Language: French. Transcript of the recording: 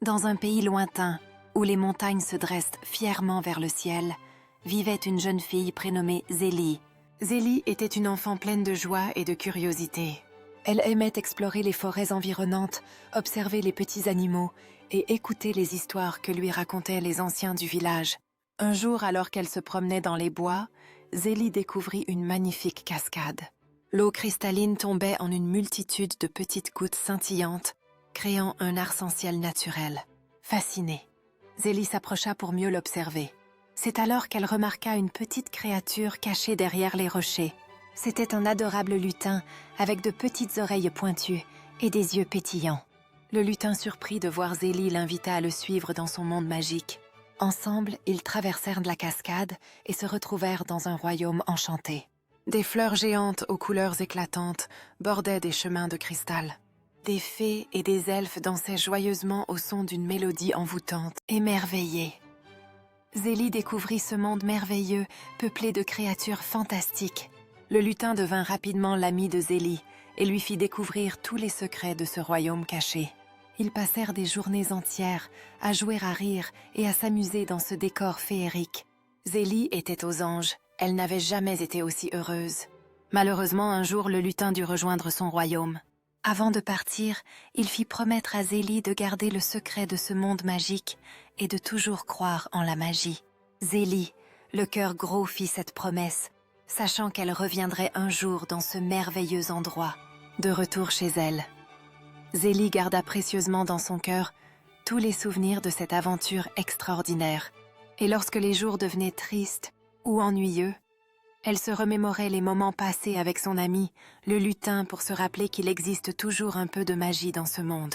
Dans un pays lointain, où les montagnes se dressent fièrement vers le ciel, vivait une jeune fille prénommée Zélie. Zélie était une enfant pleine de joie et de curiosité. Elle aimait explorer les forêts environnantes, observer les petits animaux et écouter les histoires que lui racontaient les anciens du village. Un jour, alors qu'elle se promenait dans les bois, Zélie découvrit une magnifique cascade. L'eau cristalline tombait en une multitude de petites gouttes scintillantes, créant un arc-en-ciel naturel. Fascinée, Zélie s'approcha pour mieux l'observer. C'est alors qu'elle remarqua une petite créature cachée derrière les rochers. C'était un adorable lutin avec de petites oreilles pointues et des yeux pétillants. Le lutin, surpris de voir Zélie, l'invita à le suivre dans son monde magique. Ensemble, ils traversèrent la cascade et se retrouvèrent dans un royaume enchanté. Des fleurs géantes aux couleurs éclatantes bordaient des chemins de cristal. Des fées et des elfes dansaient joyeusement au son d'une mélodie envoûtante. Émerveillée, Zélie découvrit ce monde merveilleux, peuplé de créatures fantastiques. Le lutin devint rapidement l'ami de Zélie et lui fit découvrir tous les secrets de ce royaume caché. Ils passèrent des journées entières à jouer, à rire et à s'amuser dans ce décor féerique. Zélie était aux anges, elle n'avait jamais été aussi heureuse. Malheureusement, un jour, le lutin dut rejoindre son royaume. Avant de partir, il fit promettre à Zélie de garder le secret de ce monde magique et de toujours croire en la magie. Zélie, le cœur gros, fit cette promesse, sachant qu'elle reviendrait un jour dans ce merveilleux endroit. De retour chez elle, Zélie garda précieusement dans son cœur tous les souvenirs de cette aventure extraordinaire. Et lorsque les jours devenaient tristes ou ennuyeux, elle se remémorait les moments passés avec son ami, le lutin, pour se rappeler qu'il existe toujours un peu de magie dans ce monde.